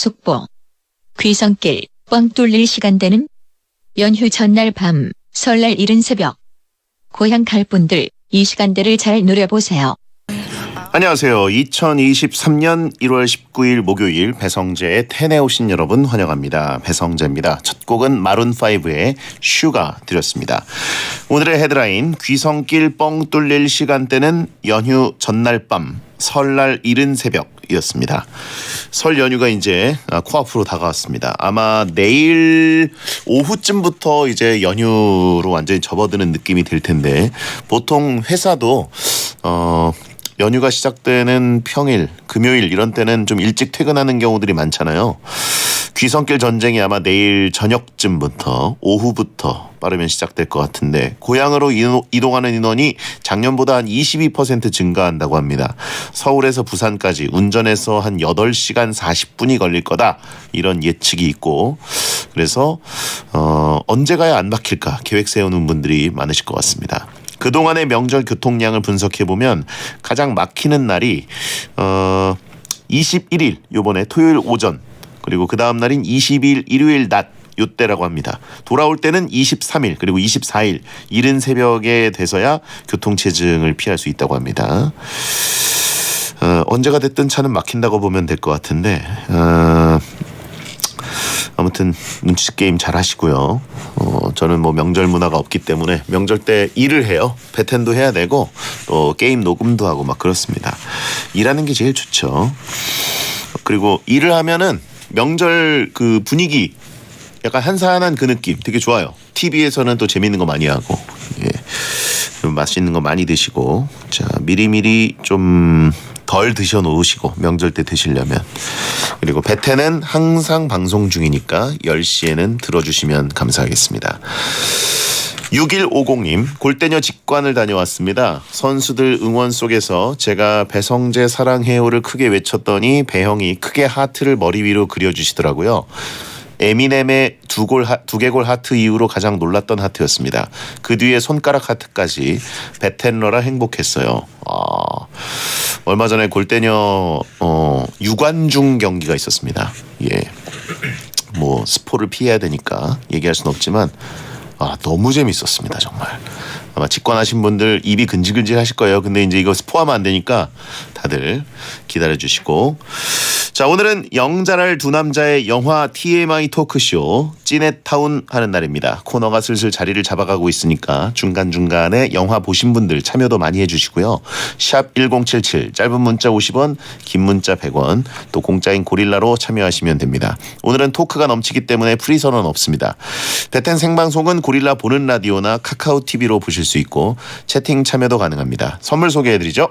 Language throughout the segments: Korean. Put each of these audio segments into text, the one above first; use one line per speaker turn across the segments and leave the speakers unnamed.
속보. 귀성길 뻥 뚫릴 시간대는 연휴 전날 밤, 설날 이른 새벽. 고향 갈 분들 이 시간대를 잘 누려보세요.
안녕하세요. 2023년 1월 19일 목요일 배성재의 텐에 오신 여러분 환영합니다. 배성재입니다. 첫 곡은 마룬5의 슈가 드렸습니다. 오늘의 헤드라인, 귀성길 뻥 뚫릴 시간대는 연휴 전날 밤, 설날 이른 새벽이었습니다. 설 연휴가 이제 코앞으로 다가왔습니다. 아마 내일 오후쯤부터 이제 연휴로 완전히 접어드는 느낌이 들 텐데, 보통 회사도 연휴가 시작되는 평일, 금요일 이런 때는 좀 일찍 퇴근하는 경우들이 많잖아요. 귀성길 전쟁이 아마 내일 저녁쯤부터, 오후부터 빠르면 시작될 것 같은데, 고향으로 이동하는 인원이 작년보다 한 22% 증가한다고 합니다. 서울에서 부산까지 운전해서 한 8시간 40분이 걸릴 거다, 이런 예측이 있고, 그래서 언제 가야 안 막힐까 계획 세우는 분들이 많으실 것 같습니다. 그동안의 명절 교통량을 분석해보면 가장 막히는 날이 21일 요번에 토요일 오전, 그리고 그 다음 날인 22일 일요일 낮, 요때라고 합니다. 돌아올 때는 23일 그리고 24일 이른 새벽에 돼서야 교통체증을 피할 수 있다고 합니다. 언제가 됐든 차는 막힌다고 보면 될 것 같은데, 아무튼 눈치 게임 잘 하시고요. 저는 뭐 명절 문화가 없기 때문에 명절 때 일을 해요. 배텐도 해야 되고 또 게임 녹음도 하고 막 그렇습니다. 일하는 게 제일 좋죠. 그리고 일을 하면은 명절 그 분위기, 약간 한산한 그 느낌 되게 좋아요. TV에서는 또 재밌는 거 많이 하고, 좀 맛있는 거 많이 드시고, 자, 미리미리 좀 덜 드셔 놓으시고 명절 때 드시려면. 그리고 배태는 항상 방송 중이니까 10시에는 들어주시면 감사하겠습니다. 6150님, 골대녀 직관을 다녀왔습니다. 선수들 응원 속에서 제가 배성재 사랑해요를 크게 외쳤더니 배형이 크게 하트를 머리 위로 그려주시더라고요. 에미넴의 두 개 골 하트 이후로 가장 놀랐던 하트였습니다. 그 뒤에 손가락 하트까지. 배텐러라 행복했어요. 얼마 전에 골대녀 유관중 경기가 있었습니다. 예, 뭐 스포를 피해야 되니까 얘기할 수는 없지만 너무 재밌었습니다. 정말. 아마 직관하신 분들 입이 근질근질 하실 거예요. 근데 이제 이거 스포하면 안 되니까 다들 기다려주시고. 자, 오늘은 영자랄 두 남자의 영화 TMI 토크쇼 찐엣타운 하는 날입니다. 코너가 슬슬 자리를 잡아가고 있으니까 중간중간에 영화 보신 분들 참여도 많이 해주시고요. 샵 1077, 짧은 문자 50원, 긴 문자 100원, 또 공짜인 고릴라로 참여하시면 됩니다. 오늘은 토크가 넘치기 때문에 프리선언 없습니다. 배텐 생방송은 고릴라 보는 라디오나 카카오 TV로 보실 수 있고 채팅 참여도 가능합니다. 선물 소개해드리죠.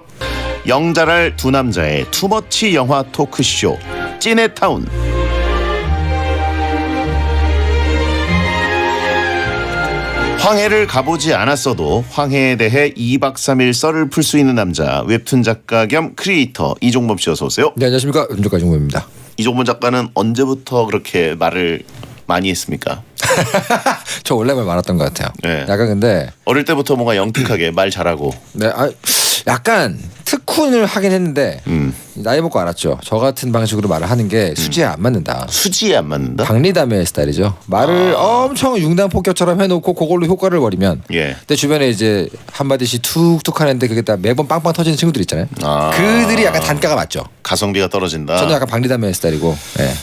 영자랄 두 남자의 투머치 영화 토크쇼 찐엣타운. 황해를 가보지 않았어도 황해에 대해 2박 3일 썰을 풀 수 있는 남자, 웹툰 작가 겸 크리에이터 이종범 씨, 어서 오세요.
네, 안녕하십니까. 음악가 이종범입니다.
이종범 작가는 언제부터 그렇게 말을 많이 했습니까?
저 원래 말 많았던 것 같아요.
네.
약간 근데
어릴 때부터 뭔가 영특하게 말 잘하고.
네, 약간 특훈을 하긴 했는데 나이 먹고 알았죠. 저 같은 방식으로 말을 하는 게 수지에 안 맞는다.
수지에 안 맞는다?
박리담의 스타일이죠. 말을 엄청 융단폭격처럼 해놓고 그걸로 효과를 버리면, 내 주변에 이제 한마디씩 툭툭 하는데 그게 다 매번 빵빵 터지는 친구들 있잖아요. 그들이 약간 단가가 맞죠.
가성비가 떨어진다.
저는 약간 박리담의 스타일이고. 네.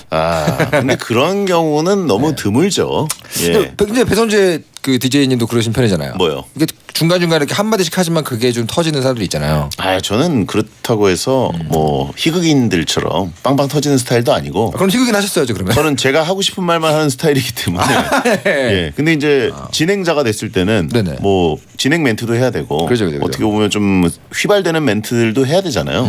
근데 그런 경우는 너무 드물죠. 예.
근데 배선재 그 DJ님도 그러신 편이잖아요.
뭐요?
이게 중간중간에 이렇게 한마디씩 하지만 그게 좀 터지는 사람들 있잖아요.
저는 그렇다고 해서 뭐 희극인들처럼 빵빵 터지는 스타일도 아니고.
그럼 희극인 하셨어야죠, 그러면.
저는 제가 하고 싶은 말만 하는 스타일이기 때문에. 예. 근데 이제 진행자가 됐을 때는 뭐 진행 멘트도 해야 되고,
그렇죠.
어떻게 보면 좀 휘발되는 멘트들도 해야 되잖아요.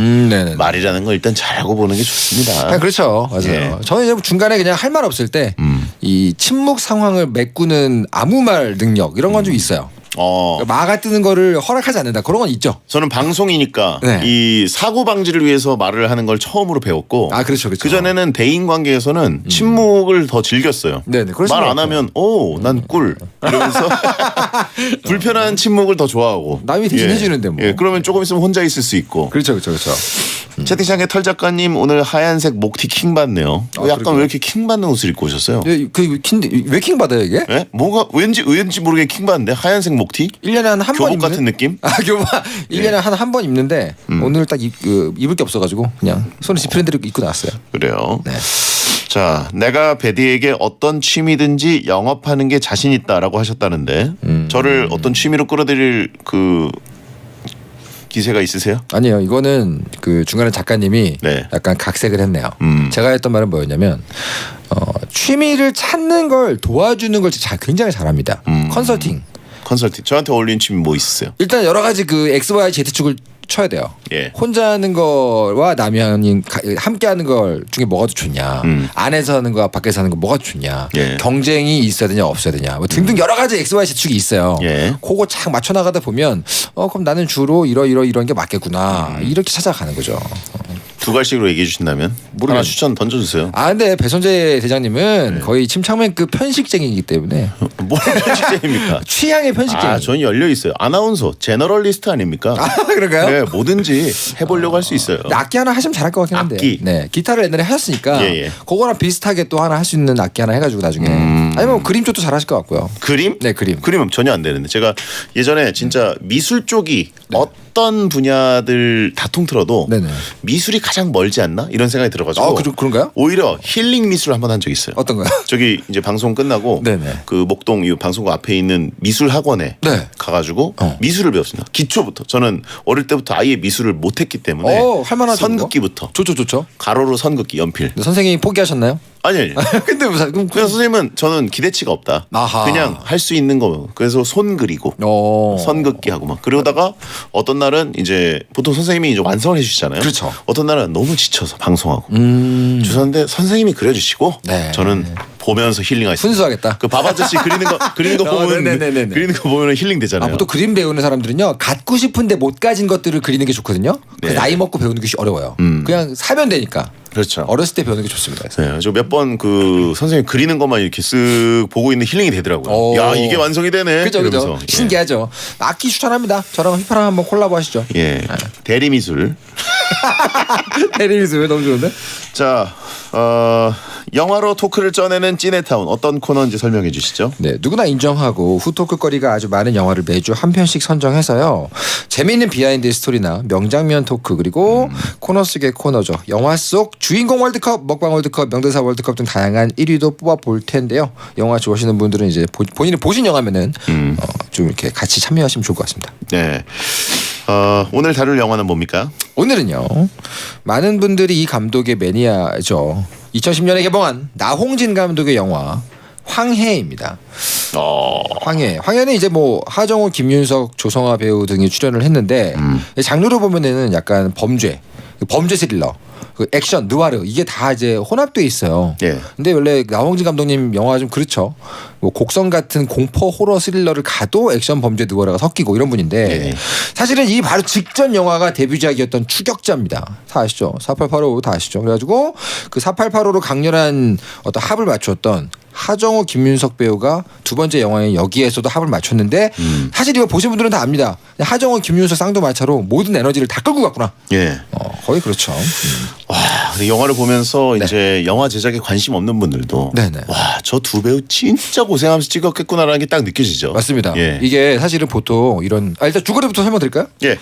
말이라는 걸 일단 잘하고 보는 게 좋습니다.
그렇죠. 맞아요.
예.
저는 이제 중간에 그냥 할 말 없을 때 이 침묵 상황을 메꾸는 아무 말 능력 이런 건 좀 있어요. 그러니까 마가 뜨는 거를 허락하지 않는다. 그런 건 있죠.
저는 방송이니까
네.
이 사고 방지를 위해서 말을 하는 걸 처음으로 배웠고
그렇죠.
그 전에는 대인 관계에서는 침묵을 더 즐겼어요.
네네.
말 안 하면 난 꿀 이러면서 불편한 침묵을 더 좋아하고
남이 대신 해주는데 뭐.
그러면 조금 있으면 혼자 있을 수 있고.
그렇죠.
채팅창에 털 작가님 오늘 하얀색 목티 킹 받네요. 약간 왜 이렇게 킹 받는 옷을 입고 오셨어요?
왜 킹 받아요 이게?
네? 뭔가 왠지 모르게 킹 받는데 하얀색 목티?
1년에 한 번
교복
입는
같은 느낌?
교복 1년에 한 번 입는데 오늘 딱 입을 게 없어가지고 그냥 손에 지피는 대로 입고 나왔어요.
그래요.
네.
자, 내가 베디에게 어떤 취미든지 영업하는 게 자신 있다라고 하셨다는데 저를 어떤 취미로 끌어들일 그 기세가 있으세요?
아니요, 이거는 그 중간에 작가님이
네.
약간 각색을 했네요. 제가 했던 말은 뭐였냐면 취미를 찾는 걸 도와주는 걸 굉장히 잘합니다. 컨설팅.
저한테 어울리는 취미 뭐 있으세요?
일단 여러 가지 그 XY Z축을 쳐야 돼요.
예.
혼자 하는 거와 남이 함께 하는 걸 중에 뭐가 더 좋냐. 안에서 하는 거와 밖에서 하는 거 뭐가 더 좋냐.
예.
경쟁이 있어야 되냐 없어야 되냐. 뭐 등등 여러 가지 XY Z축이 있어요.
예.
그거 착 맞춰 나가다 보면 그럼 나는 주로 이런 게 맞겠구나. 이렇게 찾아가는 거죠.
두 가지로 얘기해 주신다면 하나 추천 던져주세요.
근데 배선재 대장님은 거의 침착맨급 편식쟁이이기 때문에
뭐 편식쟁입니까?
취향의 편식쟁이.
저는 열려 있어요. 아나운서 제너럴리스트 아닙니까?
그런가요?
네, 뭐든지 해보려고 할 수 있어요.
악기 하나 하시면 잘할 것 같긴 한데.
악기.
네, 기타를 옛날에 하셨으니까
예.
그거랑 비슷하게 또 하나 할 수 있는 악기 하나 해가지고 나중에 아니면 그림 쪽도 잘하실 것 같고요.
그림?
네, 그림.
그림은 전혀 안 되는데 제가 예전에 진짜 미술 쪽이 어떤 분야들 다 통틀어도
네네.
미술이 가장 멀지 않나 이런 생각이 들어가지고
그런가요?
오히려 힐링 미술 한번 한 적 있어요.
어떤가요?
저기 이제 방송 끝나고
네네.
그 목동 이 방송국 앞에 있는 미술 학원에
네.
가가지고 미술을 배웠습니다. 기초부터 저는 어릴 때부터 아예 미술을 못했기 때문에
할만하죠.
선긋기부터
좋죠.
가로로 선긋기 연필.
선생님이 포기하셨나요?
아니.
근데 무슨
그래서 선생님은 저는 기대치가 없다.
아하.
그냥 할 수 있는 거. 그래서 손 그리고 선긋기 하고 막 그러다가 어떤 날은 이제 보통 선생님이 이제 완성을 해주시잖아요.
그렇죠.
어떤 날은 너무 지쳐서 방송하고 주셨는데 선생님이 그려주시고
네.
저는 보면서 힐링하셨어요.
훈수하겠다.
그 밥 아저씨 그리는 거 보면
네네네네.
그리는 거 보면 힐링 되잖아요.
또 그림 배우는 사람들은요 갖고 싶은데 못 가진 것들을 그리는 게 좋거든요.
네.
나이 먹고 배우는 게 어려워요. 그냥 사면 되니까.
그렇죠.
어렸을 때 배우는 게 좋습니다.
네, 저 몇 번 그 선생님 그리는 것만 이렇게 쓱 보고 있는 힐링이 되더라고요. 야 이게 완성이 되네.
그죠.
이러면서.
신기하죠. 악기 추천합니다. 저랑 휘파람 한번 콜라보 하시죠.
예. 대리미술.
테레비스 왜 너무 좋은데?
자, 영화로 토크를 쪄내는 찐해타운 어떤 코너인지 설명해 주시죠.
네, 누구나 인정하고 후토크거리가 아주 많은 영화를 매주 한 편씩 선정해서요. 재미있는 비하인드 스토리나 명장면 토크 그리고 코너 속의 코너죠. 영화 속 주인공 월드컵, 먹방 월드컵, 명대사 월드컵 등 다양한 1위도 뽑아 볼 텐데요. 영화 좋아하시는 분들은 이제 본인이 보신 영화면은 좀 이렇게 같이 참여하시면 좋을 것 같습니다.
네. 오늘 다룰 영화는 뭡니까?
오늘은요. 많은 분들이 이 감독의 매니아죠. 2010년에 개봉한 나홍진 감독의 영화 황해입니다. 황해는 이제 뭐 하정우, 김윤석, 조성아 배우 등이 출연을 했는데 장르로 보면은 약간 범죄 스릴러, 그 액션, 느와르 이게 다 이제 혼합돼 있어요.
예.
근데 원래 나홍진 감독님 영화 좀 그렇죠. 뭐 곡성 같은 공포 호러 스릴러를 가도 액션 범죄 느와르가 섞이고 이런 분인데
예.
사실은 이 바로 직전 영화가 데뷔작이었던 추격자입니다. 다 아시죠? 4885 다 아시죠? 그래가지고 그 4885로 강렬한 어떤 합을 맞췄던 하정우, 김윤석 배우가 두 번째 영화에 여기에서도 합을 맞췄는데 사실 이거 보신 분들은 다 압니다. 하정우, 김윤석 쌍두마차로 모든 에너지를 다 끌고 갔구나.
예.
거의 그렇죠.
와, 근데 영화를 보면서 이제 영화 제작에 관심 없는 분들도
네네.
와, 저 두 배우 진짜 고생하면서 찍었겠구나라는 게 딱 느껴지죠.
맞습니다.
예.
이게 사실은 보통 이런 일단 줄거리부터 설명드릴까요?
예.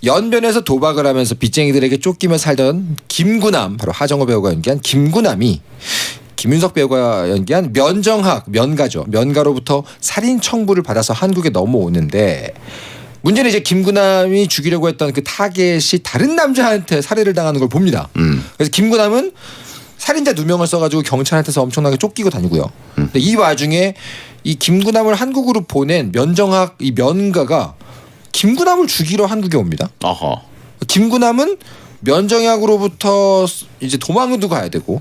연변에서 도박을 하면서 빚쟁이들에게 쫓기며 살던 김구남, 바로 하정우 배우가 연기한 김구남이 김윤석 배우가 연기한 면가죠. 면가로부터 살인 청구를 받아서 한국에 넘어오는데 문제는 이제 김구남이 죽이려고 했던 그 타겟이 다른 남자한테 살해를 당하는 걸 봅니다. 그래서 김구남은 살인자 2명을 써가지고 경찰한테서 엄청나게 쫓기고 다니고요. 근데 이 와중에 이 김구남을 한국으로 보낸 면정학 이 면가가 김구남을 죽이러 한국에 옵니다.
아하.
김구남은 면정약으로부터 이제 도망도 가야 되고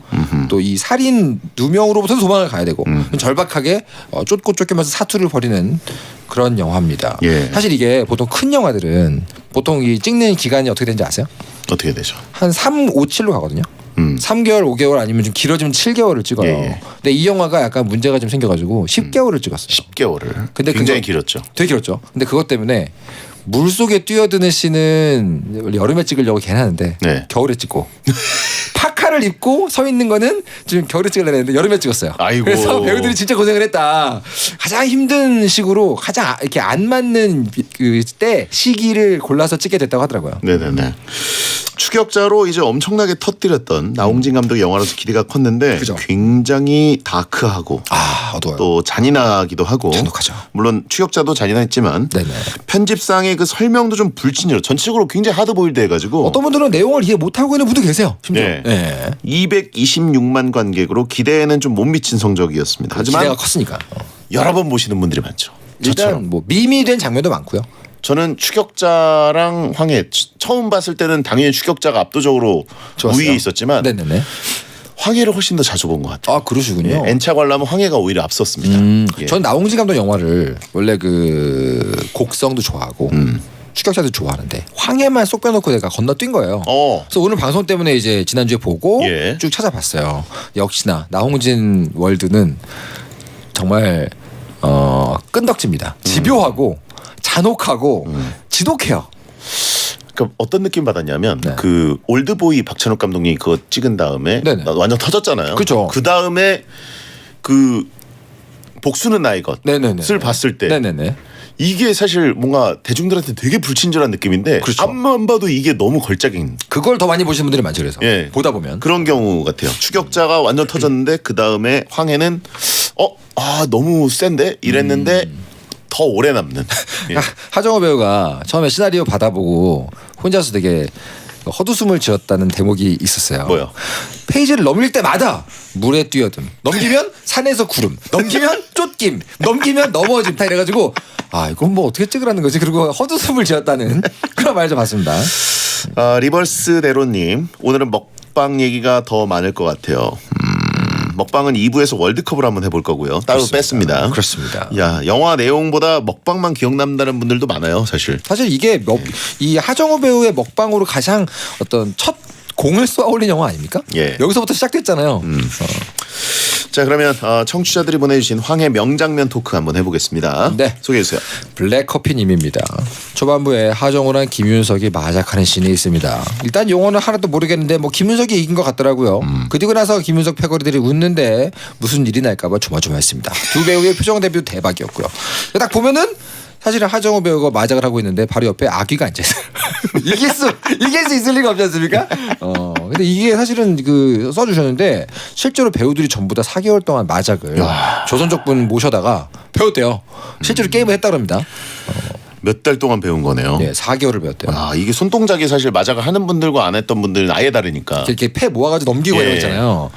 또 이 살인 누명으로부터 도망을 가야 되고 절박하게 쫓고 쫓기면서 사투를 벌이는 그런 영화입니다.
예.
사실 이게 보통 큰 영화들은 보통 이 찍는 기간이 어떻게 되는지 아세요?
어떻게 되죠?
한 3, 5, 7로 가거든요. 3개월, 5개월 아니면 좀 길어지면 7개월을 찍어요.
예.
근데 이 영화가 약간 문제가 좀 생겨가지고 10개월을 찍었어요.
10개월을.
근데
굉장히
그거-
길었죠.
되게 길었죠. 근데 그것 때문에 물 속에 뛰어드는 씬은 여름에 찍으려고 괜찮은데
네.
겨울에 찍고 파카를 입고 서 있는 거는 지금 겨울에 찍으려고 했는데 여름에 찍었어요.
아이고.
그래서 배우들이 진짜 고생을 했다. 가장 힘든 시기로 가장 이렇게 안 맞는 그때 시기를 골라서 찍게 됐다고 하더라고요.
네네네. 추격자로 이제 엄청나게 터뜨렸던 나홍진 감독의 영화라서 기대가 컸는데
그죠.
굉장히 다크하고
아, 어두워요.
또 잔인하기도 하고
잔혹하죠.
물론 추격자도 잔인했지만
네네.
편집상의 그 설명도 좀 불친절 전체적으로 굉장히 하드보일드 해가지고
어떤 분들은 내용을 이해 못하고 있는 분도 계세요. 심지어.
네.
네.
226만 관객으로 기대에는 좀 못 미친 성적이었습니다. 하지만
기대가 컸으니까.
여러 번 보시는 분들이 많죠.
일단
저처럼.
뭐 밈이 된 장면도 많고요.
저는 추격자랑 황해 처음 봤을 때는 당연히 추격자가 압도적으로
좋았어요.
우위에 있었지만
네네네.
황해를 훨씬 더 자주 본 것 같아요.
아 그러시군요.
예, N차 관람은 황해가 오히려 앞섰습니다. 예.
전 나홍진 감독 영화를 원래 그 곡성도 좋아하고 추격자도 좋아하는데 황해만 쏙 빼놓고 내가 건너뛴 거예요. 그래서 오늘 방송 때문에 이제 지난주에 보고
예.
쭉 찾아봤어요. 역시나 나홍진 월드는 정말 끈덕집니다. 집요하고 잔혹하고 지독해요.
그러니까 어떤 느낌 받았냐면
네.
그 올드보이 박찬욱 감독님이 그거 찍은 다음에
네네.
완전 터졌잖아요.
그죠.
그 다음에 그 복수는 나의
네네네.
것을 봤을 때
네네네.
이게 사실 뭔가 대중들한테 되게 불친절한 느낌인데
그렇죠.
앞만 봐도 이게 너무 걸작인
그걸 더 많이 보시는 분들이 많죠. 그래서
예.
보다 보면
그런 경우 같아요. 추격자가 완전 터졌는데 그 다음에 황해는 너무 센데 이랬는데 더 오래 남는. 예.
하정우 배우가 처음에 시나리오 받아보고 혼자서 되게 헛웃음을 지었다는 대목이 있었어요.
뭐요?
페이지를 넘길 때마다 물에 뛰어듦, 넘기면 산에서 구름, 넘기면 쫓김, 넘기면 넘어짐 다 이래가지고 아 이건 뭐 어떻게 찍으라는 거지? 그리고 헛웃음을 지었다는 그런 말 좀 봤습니다.
리버스 대로님 오늘은 먹방 얘기가 더 많을 것 같아요. 먹방은 2부에서 월드컵을 한번 해볼 거고요. 따로 뺐습니다.
그렇습니다.
야 영화 내용보다 먹방만 기억남다는 분들도 많아요, 사실.
사실 이게 이 하정우 배우의 먹방으로 가장 어떤 첫 공을 쏘아 올린 영화 아닙니까?
예.
여기서부터 시작됐잖아요.
자 그러면 청취자들이 보내주신 황해 명장면 토크 한번 해보겠습니다.
네.
소개해 주세요.
블랙커피님입니다. 초반부에 하정우랑 김윤석이 마작하는 씬이 있습니다. 일단 용어는 하나도 모르겠는데 뭐 김윤석이 이긴 것 같더라고요. 그리고 나서 김윤석 패거리들이 웃는데 무슨 일이 날까봐 조마조마했습니다. 두 배우의 표정 대비도 대박이었고요. 딱 보면은 사실은 하정우 배우가 마작을 하고 있는데 바로 옆에 아귀가 앉아있어요. 이길 수 있을 리가 없지 않습니까? 근데 이게 사실은 그 써주셨는데 실제로 배우들이 전부 다 4개월 동안 마작을 조선족 분 모셔다가 배웠대요. 실제로 게임을 했다 그럽니다.
몇 달 동안 배운 거네요.
네, 4개월을 배웠대요.
이게 손동작이 사실 마작을 하는 분들과 안 했던 분들은 아예 다르니까.
이렇게 패 모아가지고 넘기고
예.
이런 거 있잖아요.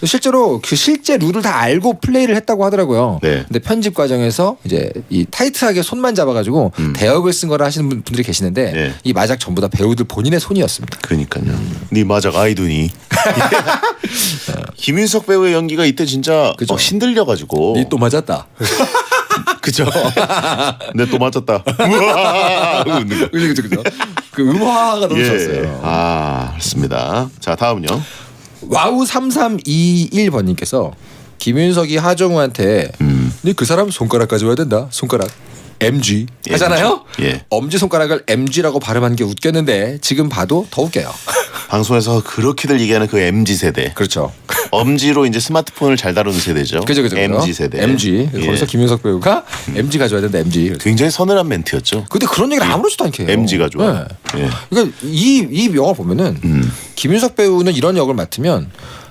실제로 그 실제 룰을 다 알고 플레이를 했다고 하더라고요.
네.
근데 편집 과정에서 이제 이 타이트하게 손만 잡아가지고 대역을 쓴 거라 하시는 분들이 계시는데
예.
이 마작 전부 다 배우들 본인의 손이었습니다.
그러니까요. 네 마작 아이두니. 김윤석 배우의 연기가 이때 진짜
그죠.
신들려가지고.
니 또 맞았다.
그죠. 네 또 맞았다. 우와 하고 웃는 거.
그죠. 그 음화가 너무
예.
좋았어요.
그렇습니다. 자 다음은요.
와우 3321번님께서 김윤석이 하정우한테 니 그 사람 손가락까지 와야 된다. 손가락. MG 하잖아요.
예.
엄지 손가락을 MG라고 발음한 게 웃겼는데 지금 봐도 더 웃겨요.
방송에서 그렇게들 얘기하는 그 MZ 세대.
그렇죠.
엄지로 이제 스마트폰을 잘 다루는 세대죠.
그죠.
MZ 세대.
MG.
예.
거기서 김윤석 배우가 MG 가져와야 된다. MG.
굉장히 서늘한 멘트였죠.
근데 그런 얘기를 아무렇지도 않게 해요.
MG가 좋아.
네.
예.
그러니까 이 영화 보면은 김윤석 배우는 이런 역을 맡으면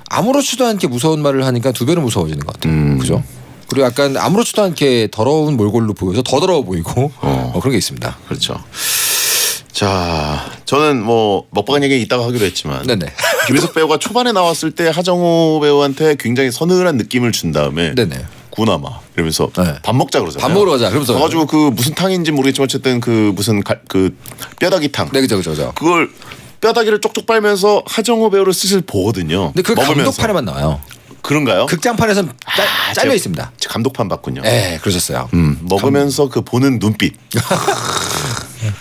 아무렇지도 않게 무서운 말을 하니까 두 배로 무서워지는 것 같아요. 그죠? 그리고 약간 아무렇지도 않게 더러운 몰골로 보여서 더 더러워 보이고 그런 게 있습니다.
그렇죠. 자, 저는 뭐 먹방 얘기 이따가 하기로 했지만
네네.
김윤석 배우가 초반에 나왔을 때 하정우 배우한테 굉장히 서늘한 느낌을 준 다음에
네네.
구나마 이러면서
네.
밥 먹자 그러잖아요.
밥 먹으러 가자. 그러면서
가가지고 그 무슨 탕인지 모르겠지만 어쨌든 그 무슨 그 뼈다귀탕
네, 그죠.
그걸 뼈다귀를 쪽쪽 빨면서 하정우 배우를 슬슬 보거든요.
근데 그
먹으면서.
감독판에만 나와요.
그런가요?
극장판에서는 잘려
제가
있습니다.
감독판 봤군요.
네, 그러셨어요.
먹으면서 그 보는 눈빛.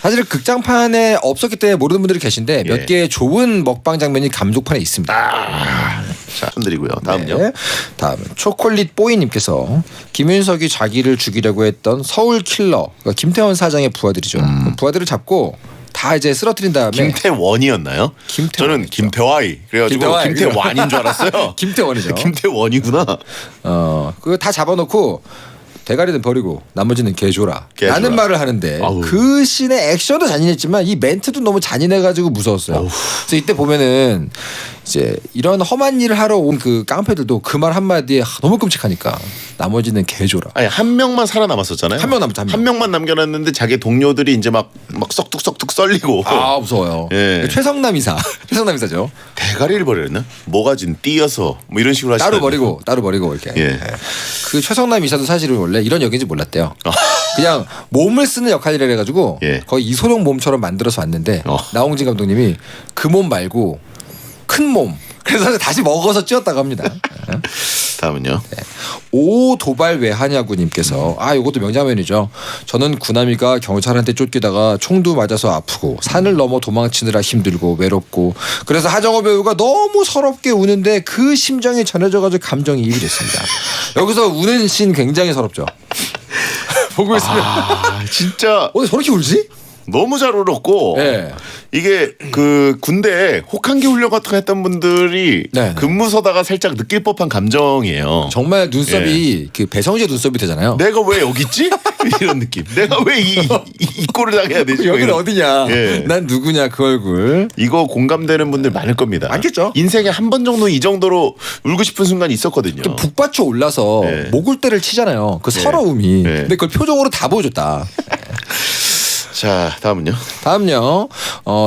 사실 극장판에 없었기 때문에 모르는 분들이 계신데
예.
몇 개의 좋은 먹방 장면이 감독판에 있습니다.
자, 손드리고요. 다음요.
네. 다음은 초콜릿 뽀이님께서 김윤석이 자기를 죽이려고 했던 서울 킬러 그러니까 김태원 사장의 부하들이죠. 부하들을 잡고 다 이제 쓰러뜨린 다음에
김태원이었나요? 저는
김태원이었죠.
김태와이 그래가지고
김태와이.
김태완인 줄 알았어요.
김태원이죠.
김태원이구나.
그거 다 잡아놓고 대가리는 버리고 나머지는 개줘라.
개줘라.
라는 말을 하는데
아우.
그 씬의 액션도 잔인했지만 이 멘트도 너무 잔인해가지고 무서웠어요. 그래서 이때 보면은 이제 이런 험한 일을 하러 온 그 깡패들도 그 말 한마디에 너무 끔찍하니까 나머지는 개줘라.
아니 한 명만 살아남았었잖아요.
한 명 남았죠, 한 명.
한 명만 남겨놨는데 자기 동료들이 이제 막 썩둑썩둑 썰리고
아 무서워요.
예.
최성남 이사, 최성남 이사죠.
대가리를 버렸나? 모가진 띄어서 뭐 이런 식으로 하시는.
따로 버리고 이렇게.
예.
예. 그 최성남 이사도 사실은 원래 이런 역인지 몰랐대요. 그냥 몸을 쓰는 역할이라 해가지고
예.
거의 이소룡 몸처럼 만들어서 왔는데 나홍진 감독님이 그 몸 말고 큰 몸. 그래서 다시 먹어서 찌었다고 합니다.
다음은요.
오 도발 왜 하냐구님께서 요것도 명장면이죠. 저는 구남이가 경찰한테 쫓기다가 총도 맞아서 아프고 산을 넘어 도망치느라 힘들고 외롭고 그래서 하정우 배우가 너무 서럽게 우는데 그 심정이 전해져가지고 감정이입이 됐습니다. 여기서 우는 씬 굉장히 서럽죠. 보고 있으면
진짜
저렇게 울지?
너무 잘 울었고
예.
이게 그 군대에 혹한기 훈련 같은 거 했던 분들이
네.
근무서다가 살짝 느낄 법한 감정이에요.
정말 눈썹이 그 배성재 눈썹이 되잖아요.
내가 왜 여기 있지? 이런 느낌. 내가 왜 이 꼴을 당해야 되지?
여기는
이런.
어디냐?
예.
난 누구냐 그 얼굴.
이거 공감되는 분들 많을 겁니다.
많겠죠.
인생에 한 번 정도 이 정도로 울고 싶은 순간이 있었거든요.
북받쳐 올라서
예.
목울대를 치잖아요. 그 서러움이.
예.
근데 그걸 표정으로 다 보여줬다.
자, 다음은요.
다음요.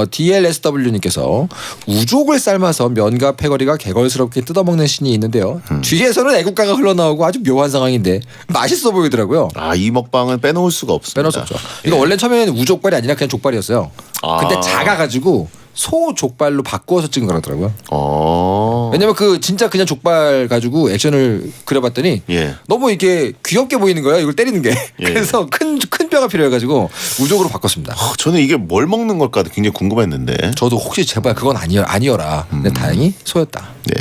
DLSW님께서 우족을 삶아서 면과 패거리가 개걸스럽게 뜯어먹는 씬이 있는데요. 뒤에서는 애국가가 흘러나오고 아주 묘한 상황인데 맛있어 보이더라고요.
이 먹방은 빼놓을 수가 없습니다.
빼놓을 수 없죠. 이거 원래 처음에는 우족발이 아니라 그냥 족발이었어요. 근데
아.
작아가지고 소 족발로 바꾸어서 찍은 거라더라고요.
어.
왜냐면 그 진짜 그냥 족발 가지고 액션을 그려봤더니
예.
너무 이게 귀엽게 보이는 거예요. 이걸 때리는 게.
예.
그래서 큰 뼈가 필요해가지고 우족으로 바꿨습니다.
저는 이게 뭘 먹는 걸까 굉장히 궁금했는데.
저도 혹시 제발 그건 아니어라. 근데 다행히 소였다.
네.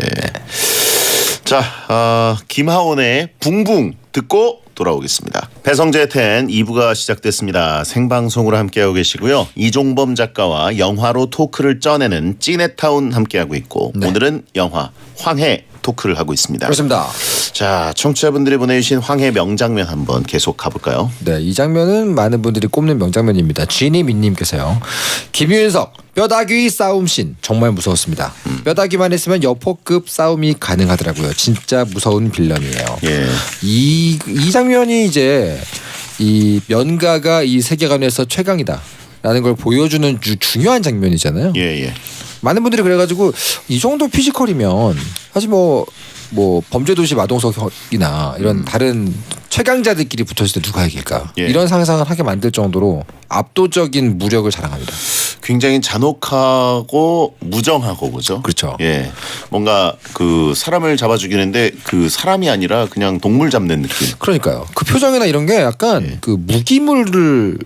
자, 김하온의 붕붕 듣고 돌아오겠습니다. 배성재 10 2부가 시작됐습니다. 생방송으로 함께하고 계시고요. 이종범 작가와 영화로 토크를 쪄내는 찌네타운 함께하고 있고
네.
오늘은 영화 황해 토크를 하고 있습니다.
그렇습니다.
자, 청취자분들이 보내주신 황해 명장면 한번 계속 가볼까요?
네, 이 장면은 많은 분들이 꼽는 명장면입니다. 지니민님께서요. 김윤석 뼈다귀 싸움씬 정말 무서웠습니다. 뼈다귀만 했으면 여포급 싸움이 가능하더라고요. 진짜 무서운 빌런이에요.
예.
이 장면이 이제 이 면가가 이 세계관에서 최강이다라는 걸 보여주는 중요한 장면이잖아요.
예, 예.
많은 분들이 그래가지고 이 정도 피지컬이면 사실 뭐 범죄도시 마동석이나 이런 다른 최강자들끼리 붙었을 때 누가 이길까
예.
이런 상상을 하게 만들 정도로 압도적인 무력을 자랑합니다.
굉장히 잔혹하고 무정하고 그죠?
그렇죠.
예. 뭔가 그 사람을 잡아 죽이는데 그 사람이 아니라 그냥 동물 잡는 느낌.
그러니까요. 그 표정이나 이런 게 약간
예.
그 무기물을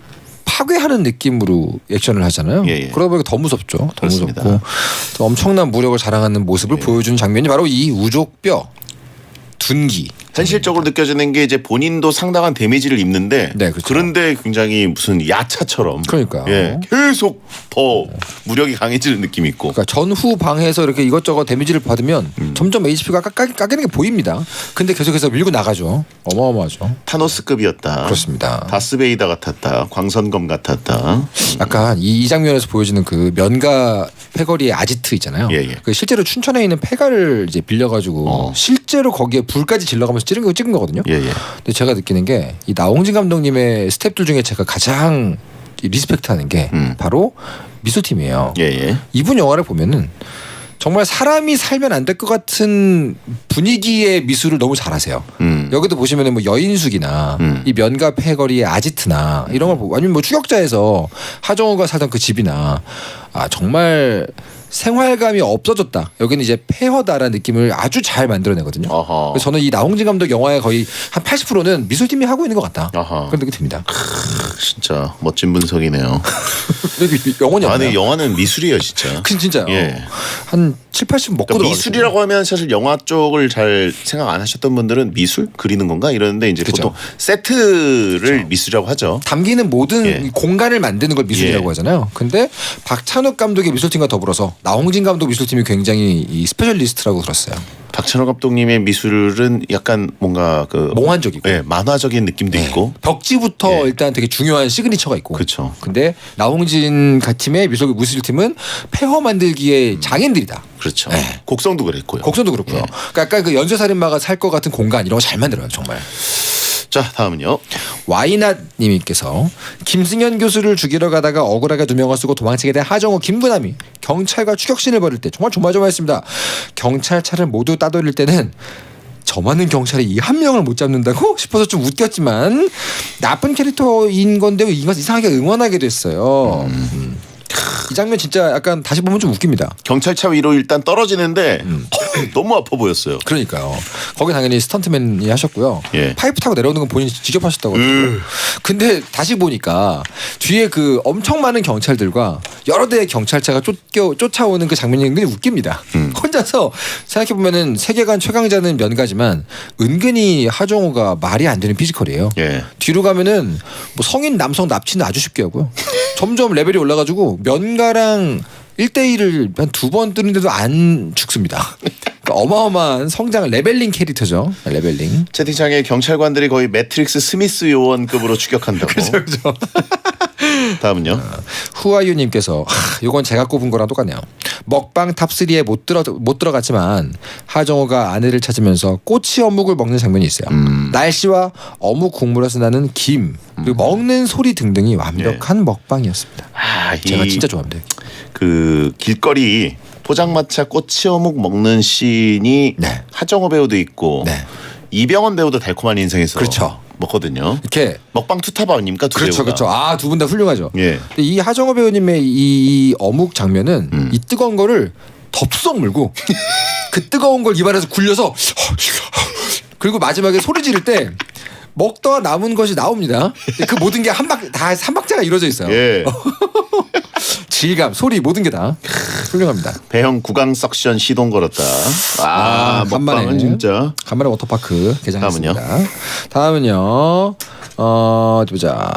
파괴하는 느낌으로 액션을 하잖아요.
예, 예.
그러다 보니까 더 무섭죠. 더
그렇습니다.
무섭고 더 엄청난 무력을 자랑하는 모습을
예.
보여주는 장면이 바로 이 우족뼈 둔기.
현실적으로 느껴지는 게 이제 본인도 상당한 데미지를 입는데
네, 그렇죠.
그런데 굉장히 무슨 야차처럼
그러니까요.
예, 계속 더 무력이 강해지는 느낌이 있고
그러니까 전후 방해에서 이렇게 이것저것 데미지를 받으면 점점 HP가 깎이는 게 보입니다. 근데 계속해서 밀고 나가죠. 어마어마하죠.
타노스급이었다.
그렇습니다.
다스베이더 같았다. 광선검 같았다.
약간 이 장면에서 보여지는 그 면가 패거리의 아지트 있잖아요.
예, 예.
그 실제로 춘천에 있는 폐가를 이제 빌려가지고 실제로 거기에 불까지 질러가면서 찍은 거거든요.
예, 예.
근데 제가 느끼는 게 이 나홍진 감독님의 스태프들 중에 제가 가장 리스펙트하는 게 바로 미소팀이에요.
예, 예.
이분 영화를 보면은 정말 사람이 살면 안 될 것 같은 분위기의 미술을 너무 잘하세요. 여기도 보시면은 뭐 여인숙이나 이 면가 패거리의 아지트나 이런 걸 보고 아니면 뭐 추격자에서 하정우가 살던 그 집이나 정말 생활감이 없어졌다. 여기는 이제 폐허다라는 느낌을 아주 잘 만들어내거든요.
어허.
그래서 저는 이 나홍진 감독 영화의 거의 한 80%는 미술팀이 하고 있는 것 같다.
어허.
그런 느낌이 듭니다.
진짜 멋진 분석이네요.
영혼이 없나요?
아니 영화는 미술이에요 진짜.
진짜요.
예.
한 7, 80 먹고
그러니까
들어가겠어요.
미술이라고 하면 사실 영화 쪽을 잘 생각 안 하셨던 분들은 미술 그리는 건가 이러는데 이제
그쵸.
보통 세트를 미술이라고 하죠.
담기는 모든
예.
공간을 만드는 걸 미술이라고
예.
하잖아요. 근데 박찬욱 감독의 미술팀과 더불어서 나홍진 감독 미술팀이 굉장히 이 스페셜리스트라고 들었어요.
박찬호 감독님의 미술은 약간 뭔가 그
몽환적이고
예, 만화적인 느낌도
네.
있고.
벽지부터
예.
일단 되게 중요한 시그니처가 있고.
그렇죠.
근데 나홍진 팀의 미술팀은 폐허 만들기의 장인들이다.
그렇죠.
네.
곡성도 그랬고요.
곡선도 그렇고요.
예.
그러니까 약간 그 연쇄살인마가 살 것 같은 공간 이런 거 잘 만들어요, 정말.
자 다음은요.
와이낫님께서 김승현 교수를 죽이러 가다가 억울하게 두 명을 쓰고 도망치게 된 하정우 김구남이 경찰과 추격신을 벌일 때 정말 조마조마했습니다. 경찰차를 모두 따돌릴 때는 저 많은 경찰이 이 한 명을 못 잡는다고 싶어서 좀 웃겼지만 나쁜 캐릭터인 건데 이상하게 응원하게 됐어요. 이 장면 진짜 약간 다시 보면 좀 웃깁니다.
경찰차 위로 일단 떨어지는데 너무 아파 보였어요.
그러니까요. 거기 당연히 스턴트맨이 하셨고요.
예.
파이프 타고 내려오는 건 본인이 직접 하셨다고 하더라고요. 근데 다시 보니까 뒤에 그 엄청 많은 경찰들과 여러 대의 경찰차가 쫓아오는 그 장면이 은근히 웃깁니다. 혼자서 생각해보면은 세계관 최강자는 면가지만 은근히 하정우가 말이 안 되는 피지컬이에요.
예.
뒤로 가면은 뭐 성인 남성 납치는 아주 쉽게 하고요. 점점 레벨이 올라가지고 면가랑 1대1을 한 2번 뜨는데도 안 죽습니다. 그러니까 어마어마한 성장 레벨링 캐릭터죠. 레벨링.
채팅창에 경찰관들이 거의 매트릭스 스미스 요원급으로 추격한다고.
그렇죠.
다음은요.
후아유님께서 이건 제가 꼽은 거랑 똑같네요. 먹방 탑3에 못 들어갔지만 하정우가 아내를 찾으면서 꼬치 어묵을 먹는 장면이 있어요. 날씨와 어묵 국물에서 나는 김 그리고 먹는 소리 등등이 완벽한 먹방이었습니다. 제가 진짜 좋아합니다.
그 길거리 포장마차 꼬치 어묵 먹는 씬이
네.
하정우 배우도 있고
네.
이병헌 배우도 달콤한 인생에서
그렇죠.
먹거든요.
이렇게
먹방 투탑 아닙니까 두
그렇죠,
배우가.
그렇죠. 두 분 다 훌륭하죠.
예.
근데 이 하정우 배우님의 이 어묵 장면은 이 뜨거운 거를 덥석 물고 그 뜨거운 걸 입안에서 굴려서 그리고 마지막에 소리 지를 때 먹다가 남은 것이 나옵니다. 그 모든 게 다 한 박자가 이루어져 있어요.
예.
질감, 소리 모든 게 다 훌륭합니다.
배형 구강 석션 시동 걸었다. 먹방은
간만에
진짜.
간만에 워터파크 개장했습니다.
다음은요?
다음은요. 어디 보자.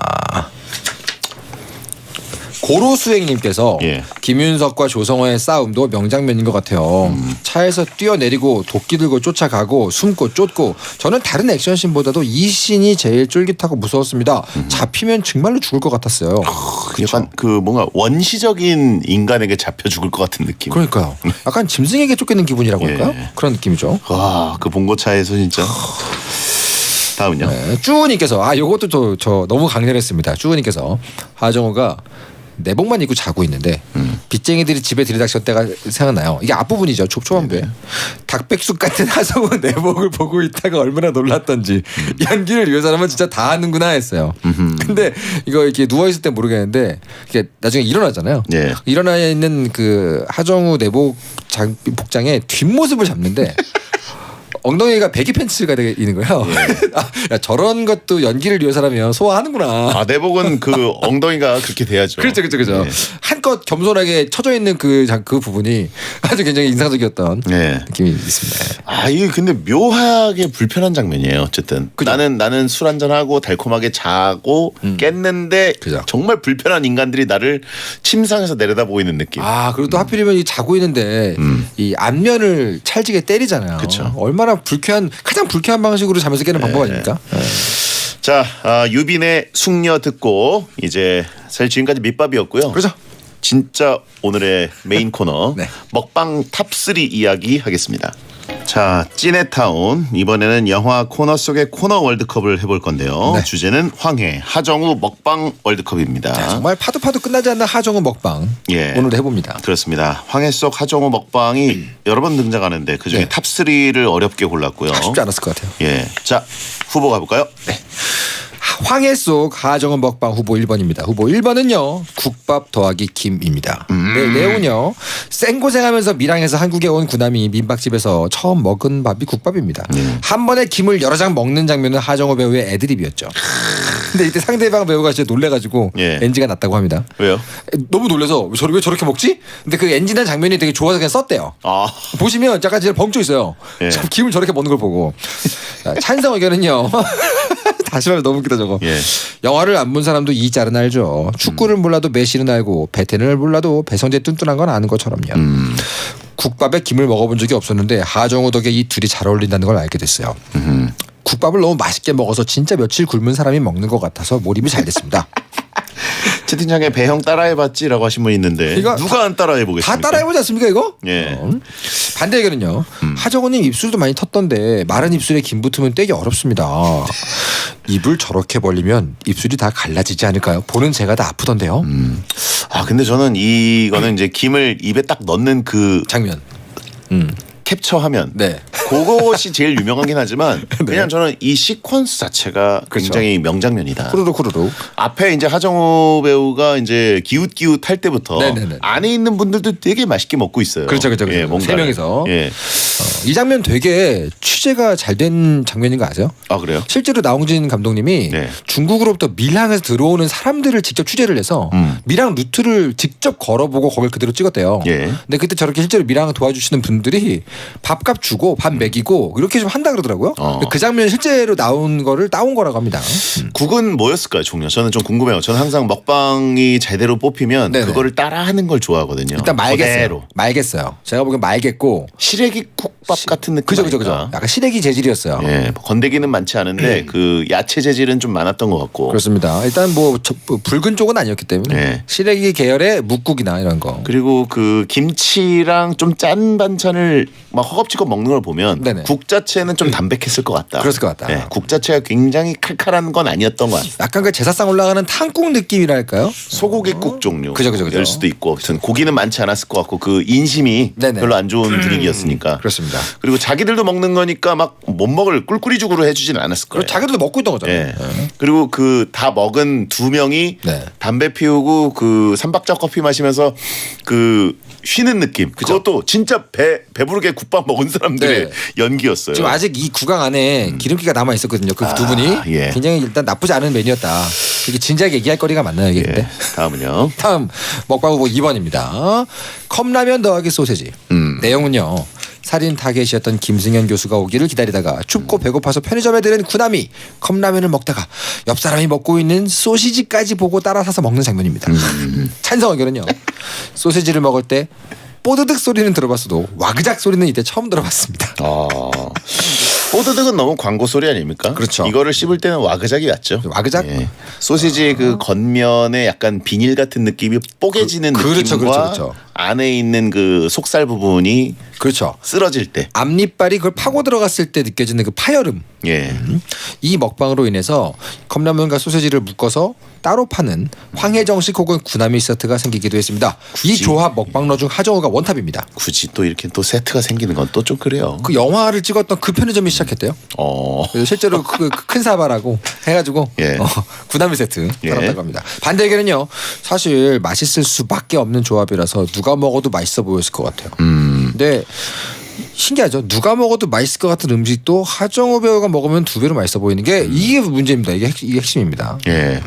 고로수행님께서
예.
김윤석과 조성호의 싸움도 명장면인 것 같아요. 차에서 뛰어내리고 도끼 들고 쫓아가고 숨고 쫓고 저는 다른 액션씬보다도 이 씬이 제일 쫄깃하고 무서웠습니다. 잡히면 정말로 죽을 것 같았어요.
약간 그 뭔가 원시적인 인간에게 잡혀 죽을 것 같은 느낌.
그러니까요. 약간 짐승에게 쫓기는 기분이라고 할까요?
예.
그런 느낌이죠.
와, 그 봉고차에서 진짜. 다음은요.
네, 쭈우님께서 요것도 저 너무 강렬했습니다. 쭈우님께서 하정우가 내복만 입고 자고 있는데 빚쟁이들이 집에 들이닥칠 때가 생각나요. 이게 앞부분이죠. 초반부에. 닭백숙 같은 하정우 내복을 보고 있다가 얼마나 놀랐던지 연기를 위해서 하면 진짜 다 하는구나 했어요. 근데 이거 이렇게 누워있을 때 모르겠는데 이게 나중에 일어나잖아요.
예.
일어나 있는 그 하정우 내복 복장의 뒷모습을 잡는데 엉덩이가 배기 팬츠가 되는 거예요. 야, 저런 것도 연기를 위해서라면 소화하는구나.
내복은 그 엉덩이가 그렇게 돼야죠.
그렇죠.
예.
한껏 겸손하게 쳐져 있는 그 부분이 아주 굉장히 인상적이었던
예.
느낌이 있습니다.
이게 근데 묘하게 불편한 장면이에요. 어쨌든
그죠?
나는 술 한잔 하고 달콤하게 자고 깼는데
그죠.
정말 불편한 인간들이 나를 침상에서 내려다보고 있는 느낌.
그리고 또 하필이면 이 자고 있는데 이 앞면을 찰지게 때리잖아요.
그쵸.
얼마나 가장 불쾌한 방식으로 잠에서 깨는 방법 아닙니까?
자, 유빈의 숙녀 듣고 이제 사실 지금까지 밑밥이었고요.
그렇죠.
진짜 오늘의 메인 코너
네.
먹방 탑3 이야기 하겠습니다. 자, 찐해타운 이번에는 영화 코너 속의 코너 월드컵을 해볼 건데요.
네.
주제는 황해 하정우 먹방 월드컵입니다.
정말 파도 끝나지 않는 하정우 먹방
예.
오늘 해봅니다.
그렇습니다. 황해 속 하정우 먹방이 여러 번 등장하는데 그중에
네.
탑3를 어렵게 골랐고요.
쉽지 않았을 것 같아요.
예, 자 후보 가볼까요? 네.
황해 속 하정우 먹방 후보 1번입니다. 후보 1번은요. 국밥 더하기 김입니다. 네, 내용은요. 생고생하면서 밀양에서 한국에 온 구남이 민박집에서 처음 먹은 밥이 국밥입니다. 한 번에 김을 여러 장 먹는 장면은 하정우 배우의 애드립이었죠. 근데 이때 상대방 배우가 진짜 놀래가지고
예.
NG가 났다고 합니다.
왜요?
너무 놀라서 왜 저렇게 먹지? 근데 그 NG 난 장면이 되게 좋아서 그냥 썼대요.
아,
보시면 약간 진짜 벙쪄 있어요.
예.
김을 저렇게 먹는 걸 보고. 자, 찬성 의견은요. 다시 말해 너무 웃기다 저거.
예.
영화를 안 본 사람도 이 짤은 알죠. 축구를 몰라도 메시는 알고 베텐을 몰라도 배성재 뚠뚠한 건 아는 것처럼요. 국밥에 김을 먹어본 적이 없었는데 하정우 덕에 이 둘이 잘 어울린다는 걸 알게 됐어요. 국밥을 너무 맛있게 먹어서 진짜 며칠 굶은 사람이 먹는 것 같아서 몰입이 잘 됐습니다.
채팅창에 배형 따라해봤지라고 하신 분 있는데
이거
누가 안 따라해보겠습니까?
다 따라해보지 않습니까 이거?
예.
반대 의견은요. 하정우님 입술도 많이 텄던데 마른 입술에 김 붙으면 떼기 어렵습니다. 입을 저렇게 벌리면 입술이 다 갈라지지 않을까요? 보는 제가 다 아프던데요.
아 근데 저는 이거는 이제 김을 입에 딱 넣는 그
장면.
캡처하면
네.
그것이 제일 유명하긴 하지만 그냥 저는 이 시퀀스 자체가
그렇죠.
굉장히 명장면이다.
쿠르륵.
앞에 이제 하정우 배우가 이제 기웃기웃 할 때부터
네네네.
안에 있는 분들도 되게 맛있게 먹고 있어요.
그렇죠.
예, 뭔가를.
세 명이서.
예.
이 장면 되게 취재가 잘 된 장면인 거 아세요?
아 그래요?
실제로 나홍진 감독님이
네.
중국으로부터 밀항에서 들어오는 사람들을 직접 취재를 해서 밀항 루트를 직접 걸어보고 거길 그대로 찍었대요.
예.
근데 그때 저렇게 실제로 밀항을 도와주시는 분들이 밥값 주고 밥 먹이고 이렇게 좀 한다 그러더라고요. 그 장면 실제로 나온 거를 따온 거라고 합니다.
국은 뭐였을까요, 종려? 저는 좀 궁금해요. 저는 항상 먹방이 제대로 뽑히면
네네.
그거를 따라하는 걸 좋아하거든요.
일단 말겠어요.
그대로.
말겠어요. 제가 보기엔 말겠고.
시래기 국밥 같은 느낌.
그죠.
아닐까?
약간 시래기 재질이었어요.
예, 건더기는 많지 않은데 그 야채 재질은 좀 많았던 것 같고.
그렇습니다. 일단 뭐 붉은 쪽은 아니었기 때문에
네.
시래기 계열의 묵국이나 이런 거.
그리고 그 김치랑 좀 짠 반찬을 막 허겁지겁 먹는 걸 보면
네네.
국 자체는 좀 담백했을 것 같다.
그랬을 것 같다.
예, 국 자체가 굉장히 칼칼한 건 아니었던 것 같아요.
약간 그 제사상 올라가는 탕국 느낌이랄까요?
소고기국 종류
그죠.
일 수도 있고 아무튼 고기는 많지 않았을 것 같고 그 인심이
네네.
별로 안 좋은 분위기였으니까.
그렇습니다.
그리고 자기들도 먹는 거니까 막 못 먹을 꿀꿀이죽으로 해주지는 않았을 거예요.
그리고 자기들도 먹고 있던 거잖아요.
예. 그리고 그 다 먹은 두 명이
네.
담배 피우고 그 삼박자 커피 마시면서 그 쉬는 느낌. 그것도 진짜 배부르게 국밥 먹은 사람들의
네.
연기였어요.
지금 아직 이 구강 안에 기름기가 남아 있었거든요. 그 두 분이
예.
굉장히 일단 나쁘지 않은 메뉴였다. 이게 진작에 얘기할 거리가 맞나요, 이게?
예. 다음은요.
다음 먹방 후보 2번입니다. 컵라면 더하기 소세지. 내용은요. 살인 타겟이었던 김승현 교수가 오기를 기다리다가 춥고 배고파서 편의점에 들은 구남이 컵라면을 먹다가 옆 사람이 먹고 있는 소시지까지 보고 따라 사서 먹는 장면입니다. 찬성 의견은요. 소시지를 먹을 때 뽀드득 소리는 들어봤어도 와그작 소리는 이때 처음 들어봤습니다.
뽀드득은 너무 광고 소리 아닙니까?
그렇죠.
이거를 씹을 때는 와그작이 낫죠.
와그작?
예. 소시지 그 겉면에 약간 비닐 같은 느낌이 뽀개지는
그렇죠,
느낌과
그렇죠.
안에 있는 그 속살 부분이
그렇죠.
쓰러질 때.
앞니빨이 그걸 파고 들어갔을 때 느껴지는 그 파열음.
예.
이 먹방으로 인해서 컵라면과 소세지를 묶어서 따로 파는 황해정식 혹은 구나미 세트가 생기기도 했습니다. 이 조합 먹방러 중 하정우가 원탑입니다.
굳이 또 이렇게 또 세트가 생기는 건 또 좀 그래요.
그 영화를 찍었던 그 편의점이 시작했대요. 그래서 실제로 그 큰 사바라고 해가지고
예.
구나미 세트
예.
팔았다고 합니다. 반대 의견은요. 사실 맛있을 수밖에 없는 조합이라서 누가 먹어도 맛있어 보였을 것 같아요. 근데 신기하죠. 누가 먹어도 맛있을 것 같은 음식도 하정우 배우가 먹으면 두 배로 맛있어 보이는 게 이게 문제입니다. 이게 핵심입니다.
예.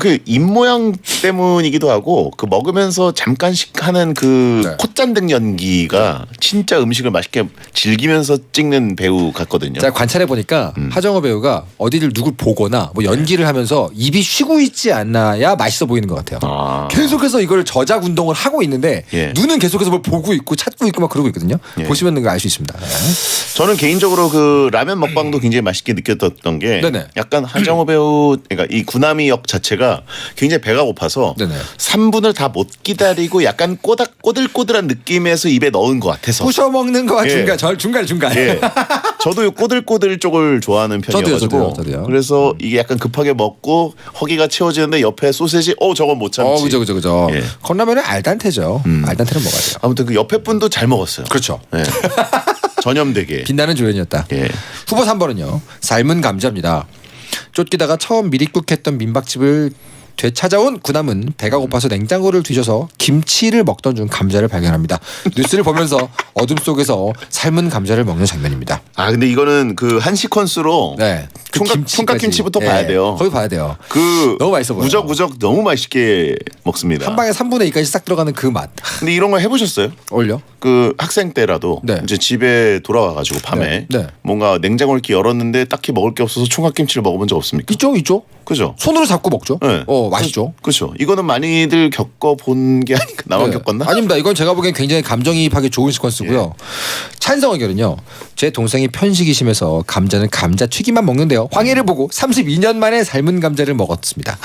그 입모양 때문이기도 하고 그 먹으면서 잠깐씩 하는 그
네.
콧잔등 연기가 진짜 음식을 맛있게 즐기면서 찍는 배우 같거든요.
제가 관찰해 보니까 하정우 배우가 어디를 누굴 보거나 뭐 연기를 하면서 입이 쉬고 있지 않아야 맛있어 보이는 것 같아요. 계속해서 이걸 저작 운동을 하고 있는데
예.
눈은 계속해서 뭘 보고 있고 찾고 있고 막 그러고 있거든요.
예.
보시면 있는 거 알 수 있습니다. 네.
저는 개인적으로 그 라면 먹방도 굉장히 맛있게 느꼈던 게
네네.
약간 하정우 배우 그러니까 이 구나미 역 자체가 굉장히 배가 고파서
네네.
3분을 다 못 기다리고 약간 꼬들꼬들한 느낌에서 입에 넣은 것 같아서
부셔 먹는 거와
예.
중간.
예. 저도 이 꼬들꼬들 쪽을 좋아하는 편이어가지고
저도요.
그래서 이게 약간 급하게 먹고 허기가 채워지는데 옆에 소세지 저건 못 참지.
그죠.
예.
컵라면은 알단테죠. 알단테는 먹어야 돼요.
아무튼 그 옆에 분도 잘 먹었어요.
그렇죠.
예. 전염되게.
빛나는 조연이었다.
예.
후보 3번은요. 삶은 감자입니다. 쫓기다가 처음 미립국했던 민박집을 되찾아온 구남은 배가 고파서 냉장고를 뒤져서 김치를 먹던 중 감자를 발견합니다. 뉴스를 보면서 어둠 속에서 삶은 감자를 먹는 장면입니다.
아 근데 이거는 그 한 시퀀스로
네.
총각김치부터 봐야 돼요.
거기 봐야 돼요.
그
너무 맛있어 보여요.
우적우적 너무 맛있게 먹습니다.
한 방에 3분의 2까지 싹 들어가는 그 맛.
근데 이런 거 해보셨어요?
어울려?
그 학생 때라도
네.
이제 집에 돌아와가지고 밤에
네.
뭔가 냉장고를 이렇게 열었는데 딱히 먹을 게 없어서 총각김치를 먹어본 적 없습니까?
있죠.
그죠?
손으로 잡고 먹죠.
네.
맛있죠.
그렇죠. 이거는 많이들 겪어본 게 아닌가. 나만
네.
겪었나?
아닙니다. 이건 제가 보기엔 굉장히 감정이입하기 좋은 시퀀스고요. 찬성 의견은요. 제 동생이 편식이 심해서 감자는 감자 튀김만 먹는데요. 황해를 보고 32년 만에 삶은 감자를 먹었습니다.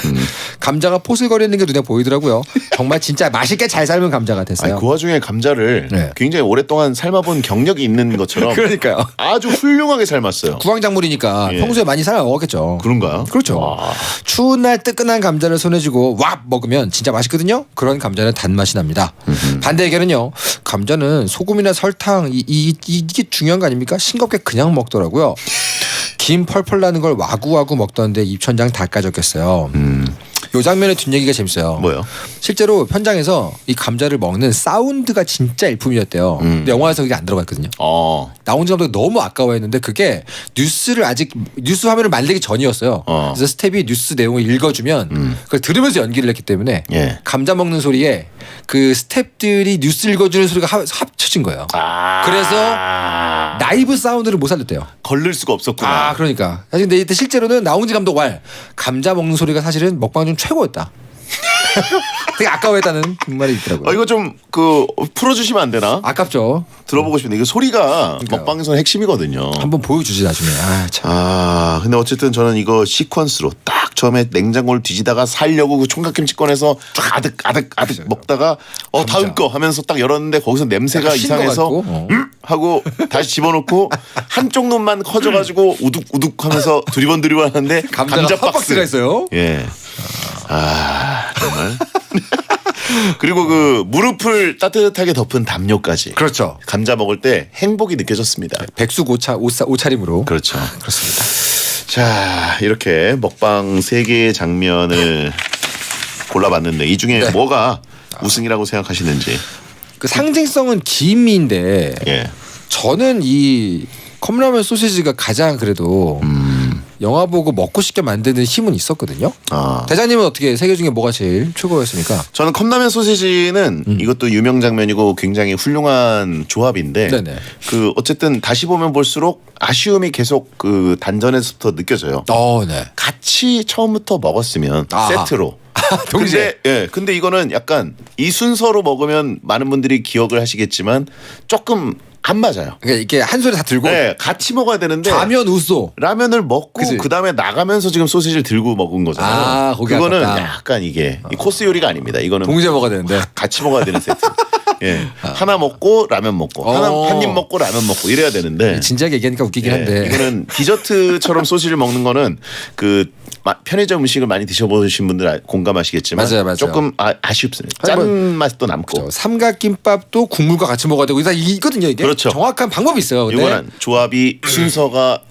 감자가 포슬거리는 게 눈에 보이더라고요. 정말 진짜 맛있게 잘 삶은 감자가 됐어요.
아니, 그 와중에 감자를
네.
굉장히 오랫동안 삶아본 경력이 있는 것처럼
그러니까요.
아주 훌륭하게 삶았어요.
구황작물이니까
예.
평소에 많이 삶아 먹었겠죠.
그런가요?
그렇죠.
와.
추운 날 뜨끈한 감자를 손에 쥐고 와 먹으면 진짜 맛있거든요. 그런 감자는 단맛이 납니다. 반대 의견은요. 감자는 소금이나 설탕 이게 중요한 거 아닙니까? 싱겁게 그냥 먹더라고요. 김 펄펄 나는 걸 와구와구 먹던데 입천장 다 까졌겠어요. 요 장면의 뒷얘기가 재밌어요.
뭐요?
실제로 현장에서 이 감자를 먹는 사운드가 진짜 일품이었대요. 근데 영화에서 그게 안 들어가 있거든요. 나온지 감독이 너무 아까워했는데 그게 뉴스 화면을 만들기 전이었어요. 그래서 스텝이 뉴스 내용을 읽어주면 그걸 들으면서 연기를 했기 때문에
예.
감자 먹는 소리에 그 스텝들이 뉴스 읽어주는 소리가 합쳐진 거예요. 그래서 라이브 사운드를 못 살렸대요.
걸릴 수가 없었구나.
그러니까. 사실 근데 이때 실제로는 나온지 감독 말 감자 먹는 소리가 사실은 먹방 중 최고였다. 되게 아까워했다는 말이 있더라고요.
이거 좀 그 풀어주시면 안 되나?
아깝죠.
들어보고 싶은데 이거 소리가 먹방에서는 핵심이거든요.
한번 보여주지 나중에. 참.
근데 어쨌든 저는 이거 시퀀스로 딱 처음에 냉장고를 뒤지다가 살려고 그 총각김치 꺼내서 아득 먹다가 다음 거 하면서 딱 열었는데 거기서 냄새가
약간 쉰것
이상해서
같고,
하고 다시 집어넣고 한쪽 눈만 커져가지고 우둑우둑 하면서 두리번 하는데 감자
박스가 있어요.
예. 정말. 그리고 그 무릎을 따뜻하게 덮은 담요까지.
그렇죠.
감자 먹을 때 행복이 느껴졌습니다.
백숙 옷차림으로.
그렇죠.
그렇습니다.
자, 이렇게 먹방 3개의 장면을 골라봤는데 이 중에
네.
뭐가 우승이라고 생각하시는지.
그 상징성은 김인데
예.
저는 이 컵라면 소시지가 가장 그래도 영화 보고 먹고 싶게 만드는 힘은 있었거든요. 대장님은 어떻게 세 개 중에 뭐가 제일 최고였습니까?
저는 컵라면 소시지는 이것도 유명 장면이고 굉장히 훌륭한 조합인데
네네.
그 어쨌든 다시 보면 볼수록 아쉬움이 계속 그 단전에서부터 느껴져요.
네.
같이 처음부터 먹었으면
아하.
세트로.
동시에.
근데 이거는 약간 이 순서로 먹으면 많은 분들이 기억을 하시겠지만 조금 안 맞아요.
그러니까 이렇게 한 손에 다 들고
네, 같이 먹어야 되는데
좌면 우소.
라면을 먹고
그치?
그다음에 나가면서 지금 소시지를 들고 먹은 거잖아요.
거기
그거는
아깝다.
약간 이게 이 코스 요리가 아닙니다. 이거는
동시에 먹어야 되는데.
같이 먹어야 되는 세트. 예. 하나 먹고 라면 먹고 한 입 먹고 라면 먹고 이래야 되는데
진지하게 얘기하니까 웃기긴 한데.
이거는 디저트처럼 소시지를 먹는 거는 그 편의점 음식을 많이 드셔보신 분들 공감하시겠지만
맞아요.
조금 아쉽습니다.
아니,
짠 맛도 남고.
그렇죠. 삼각김밥도 국물과 같이 먹어야 되고 이거든요. 이게
그렇죠.
정확한 방법이 있어요. 근데
이거는 조합이 순서가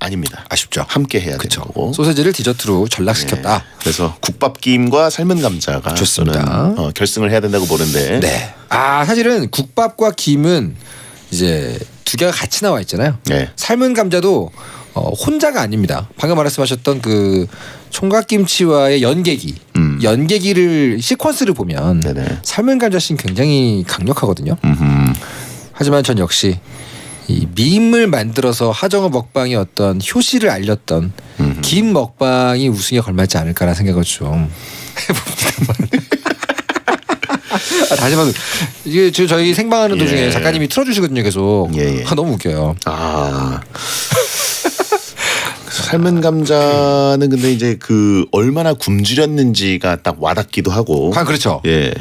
아닙니다.
아쉽죠.
함께 해야 되는 거고.
소세지를 디저트로 전락시켰다.
그래서 국밥김과 삶은 감자가
좋습니다.
저는 결승을 해야 된다고 보는데.
네. 사실은 국밥과 김은 이제 두 개가 같이 나와 있잖아요.
네.
삶은 감자도 혼자가 아닙니다. 방금 말씀하셨던 그 총각김치와의 연계기를 시퀀스를 보면
네네.
삶은 감자 씬 굉장히 강력하거든요. 하지만 전 역시 이 밈을 만들어서 하정우 먹방의 어떤 효시를 알렸던 김 먹방이 우승에 걸맞지 않을까라는 생각을 좀 해봅니다만. 다시 봐도 이게 저희 생방하는
예.
도중에 작가님이 틀어주시거든요 계속.
예.
너무 웃겨요.
삶은 감자는 근데 이제 그 얼마나 굶주렸는지가 딱 와닿기도 하고.
그렇죠.
예.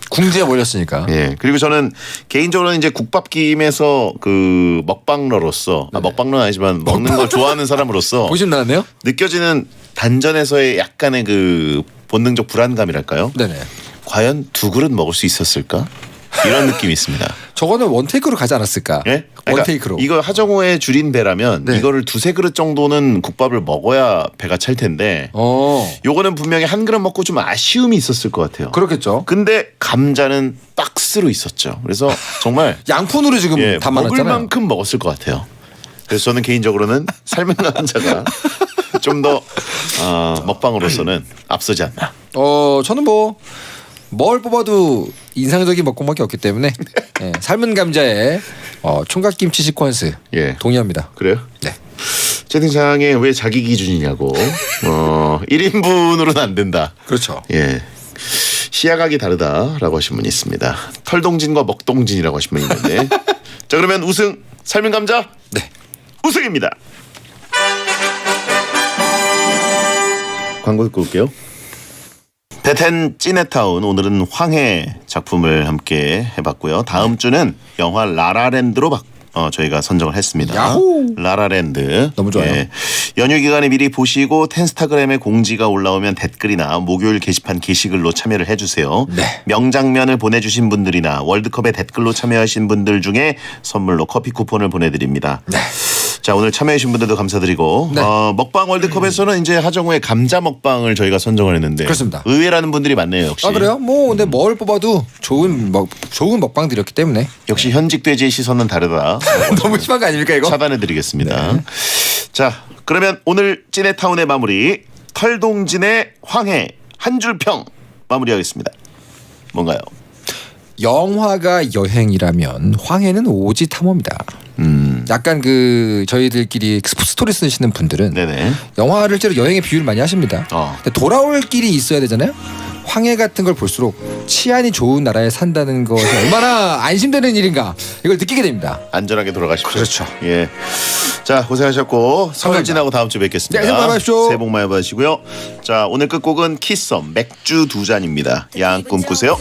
궁지에 몰렸으니까.
예. 그리고 저는 개인적으로는 이제 국밥김에서 그 먹방러로서 먹방러는 아니지만 먹는 걸 좋아하는 사람으로서
보시면 나왔네요.
느껴지는 단전에서의 약간의 그 본능적 불안감이랄까요?
네네.
과연 두 그릇 먹을 수 있었을까? 이런 느낌이 있습니다.
저거는 원테이크로 가지 않았을까?
예? 그러니까
원테이크로.
이거 하정우의 줄인 배라면
네.
이거를 두세 그릇 정도는 국밥을 먹어야 배가 찰 텐데 요거는 분명히 한 그릇 먹고 좀 아쉬움이 있었을 것 같아요.
그렇겠죠.
근데 감자는 박스로 있었죠. 그래서 정말
양푼으로 지금
예,
담아놨잖아요.
먹을 만큼 먹었을 것 같아요. 그래서 저는 개인적으로는 삶은 감자가 좀 더 먹방으로서는 앞서지 않나.
저는 뭘 뽑아도 인상적인 먹방밖에 없기 때문에 예, 삶은 감자의 총각김치 시퀀스
예.
동의합니다.
그래요?
네.
채팅창에 왜 자기 기준이냐고. 1인분으로는 안 된다.
그렇죠.
예. 시야각이 다르다라고 하신 분이 있습니다. 털동진과 먹동진이라고 하신 분이 있는데. 자, 그러면 우승 삶은 감자?
네.
우승입니다. 광고 듣고 올게요. 베텐 찌네타운 오늘은 황해 작품을 함께 해봤고요. 다음 주는 영화 라라랜드로 저희가 선정을 했습니다.
야호!
라라랜드.
너무 좋아요.
예. 연휴 기간에 미리 보시고 텐스타그램에 공지가 올라오면 댓글이나 목요일 게시판 게시글로 참여를 해주세요.
네.
명장면을 보내주신 분들이나 월드컵에 댓글로 참여하신 분들 중에 선물로 커피 쿠폰을 보내드립니다.
네.
자, 오늘 참여해주신 분들도 감사드리고
네.
먹방 월드컵에서는 이제 하정우의 감자 먹방을 저희가 선정을 했는데
그렇습니다.
의외라는 분들이 많네요. 역시.
그래요? 근데 뭘 뽑아도 좋은 먹방들이었기 때문에
역시 현직 돼지의 시선은 다르다.
너무 심한 거 아닙니까 이거?
차단해드리겠습니다.
네.
자, 그러면 오늘 찐해타운의 마무리 털동진의 황해 한 줄평 마무리하겠습니다. 뭔가요?
영화가 여행이라면 황해는 오지 탐험이다. 약간 저희들끼리 스토리 쓰시는 분들은
네네.
영화를 실제로 여행에 비유를 많이 하십니다. 근데 돌아올 길이 있어야 되잖아요. 황해 같은 걸 볼수록 치안이 좋은 나라에 산다는 것이 얼마나 안심되는 일인가 이걸 느끼게 됩니다.
안전하게 돌아가십시오.
그렇죠.
예. 자, 고생하셨고 설날 지나고 다음 주에 뵙겠습니다.
네, 새해 복 많이 받으십시오.
새해 복 많이 받으시고요. 자, 오늘 끝곡은 키썸 맥주 두 잔입니다. 야한 꿈 꾸세요.